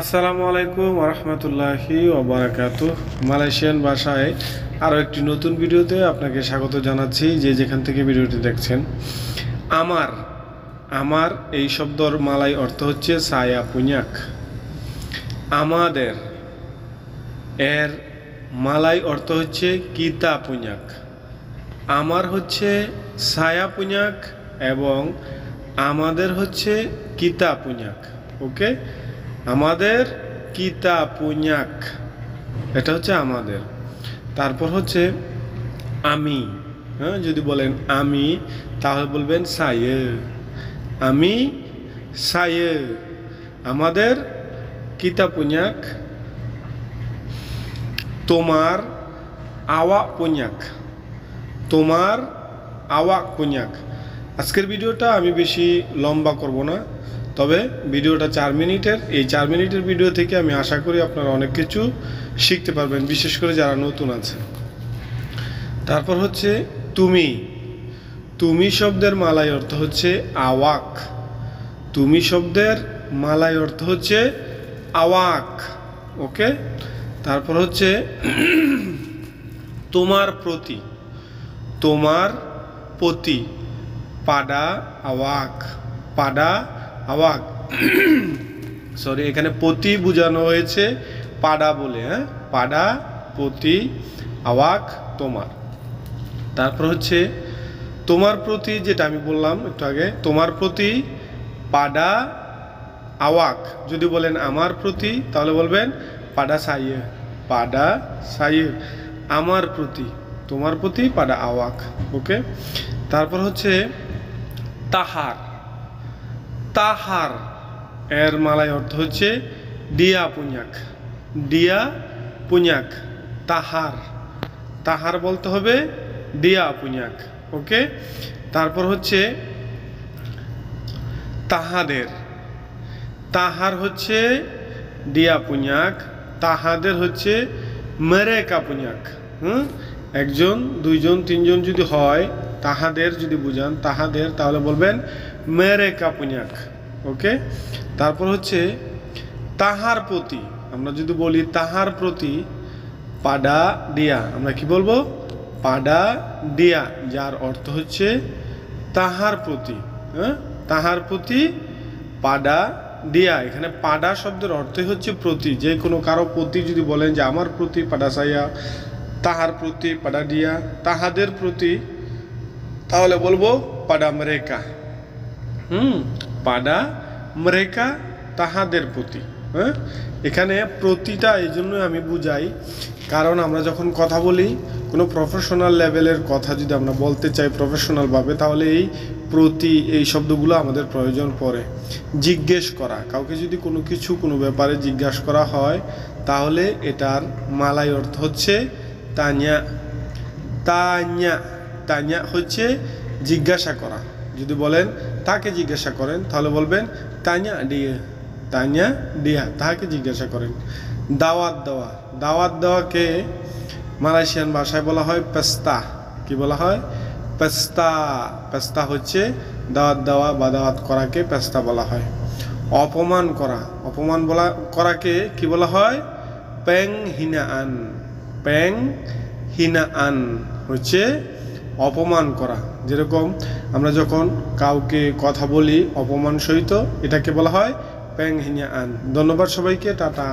আসসালামু আলাইকুম ওরহমতুল্লাহি ওবারাকাতুহ। মালয়েশিয়ান ভাষায় আরও একটি নতুন ভিডিওতে আপনাকে স্বাগত জানাচ্ছি, যে যেখান থেকে ভিডিওটি দেখছেন। আমার আমার এই শব্দর মালয় অর্থ হচ্ছে সায়া পুঞ্জাক। আমাদের এর মালয় অর্থ হচ্ছে কিতা পুঞ্জাক। আমার হচ্ছে সায়া পুঞ্জাক এবং আমাদের হচ্ছে কিতা পুঞ্জাক। ওকে, আমাদের কিতা পুঞ্জাক, এটা হচ্ছে আমাদের। তারপর হচ্ছে আমি। যদি বলেন আমি, তাহলে বলবেন সায়ে। আমি সায়ে। আমাদের কিতা পুঞ্জাক। তোমার আওয়াক পুঞ্জাক। তোমার আওয়াক পুঞ্জাক। আজকের ভিডিওটা আমি বেশি লম্বা করব না, তবে ভিডিওটা 4 মিনিটের। এই 4 মিনিটের ভিডিও থেকে আমি আশা করি আপনারা অনেক কিছু শিখতে পারবেন, বিশেষ করে যারা নতুন আছে। তারপর হচ্ছে তুমি। তুমি শব্দের মালয় অর্থ হচ্ছে আওয়াক। তুমি শব্দের মালয় অর্থ হচ্ছে আওয়াক। ওকে, তারপর হচ্ছে তোমার প্রতি। তোমার প্রতি, পাডা আওয়াক। পাডা আওয়াক, সরি, এখানে প্রতি বোঝানো হয়েছে পাডা বলে। পাডা, প্রতি, আওয়াক, তোমার। তারপর হচ্ছে তোমার প্রতি, যেটা আমি বললাম একটু আগে, তোমার প্রতি পাডা আওয়াক। যদি বলেন আমার প্রতি, তাহলে বলবেন পাডা সাইয়ে। পাডা সাইয়ে, আমার প্রতি। তোমার প্রতি পাডা আওয়াক। ওকে, তারপর হচ্ছে তাহার। তাহার এর মালয় অর্থ হচ্ছে ডিয়া পুঞ্জাক। ডিয়া পুঞ্জাক, তাহার। তাহার বলতে হবে ডিয়া পুঞ্জাক। ওকে, তারপর হচ্ছে তাহাদের। তাহার হচ্ছে ডিয়া পুঞ্জাক, তাহাদের হচ্ছে মেরেকা পুঞ্জাক। একজন, দুইজন, তিনজন যদি হয়, তাহাদের যদি বুঝান তাহাদের, তাহলে বলবেন মেরেকা পুঞ্জাক। ওকে, তারপর হচ্ছে তাহার প্রতি। আমরা যদি বলি তাহার প্রতি, পাডা ডিয়া, আমরা কি বলবো? পাডা ডিয়া, যার অর্থ হচ্ছে তাহার প্রতি। তাহার প্রতি পাডা ডিয়া। এখানে পাডা শব্দের অর্থই হচ্ছে প্রতি। যে কোনো কারো প্রতি যদি বলেন যে আমার প্রতি পাডা সাইয়া, তাহার প্রতি পাডা ডিয়া, তাহাদের প্রতি, তাহলে বলবো পাডা মেরেকা। পাডা মেরেকা, তাহাদের প্রতি। এখানে প্রতিটা এই জন্য আমি বুঝাই, কারণ আমরা যখন কথা বলি, কোনো প্রফেশনাল লেভেলের কথা যদি আমরা বলতে চাই প্রফেশনালভাবে, তাহলে এই প্রতি, এই শব্দগুলো আমাদের প্রয়োজন পড়ে। জিজ্ঞেস করা, কাউকে যদি কোনো কিছু, কোনো ব্যাপারে জিজ্ঞাসা করা হয়, তাহলে এটার মালয় অর্থ হচ্ছে তানিয়া। তানিয়া, তানিয়া হচ্ছে জিজ্ঞাসা করা। যদি বলেন তাকে জিজ্ঞাসা করেন, তাহলে বলবেন তানিয়া ডিয়া। তানিয়া ডিয়া, তাহাকে জিজ্ঞাসা করেন। দাওয়াত দেওয়া। দাওয়াত দেওয়াকে মালয়েশিয়ান ভাষায় বলা হয় পেস্তা। কি বলা হয়? পেস্তা। পেস্তা হচ্ছে দাওয়াত দেওয়া বা দাওয়াত করাকে পেস্তা বলা হয়। অপমান করা। অপমান করাকে কি বলা হয়? পেং হিনা আন। পেং হিনা আন হচ্ছে অপমান করা। যেরকম আমরা যখন কাউকে কথা বলি অপমান সহিত, এটাকে বলা হয় পেং হিনা আন। ধন্যবাদ সবাইকে, টাটা।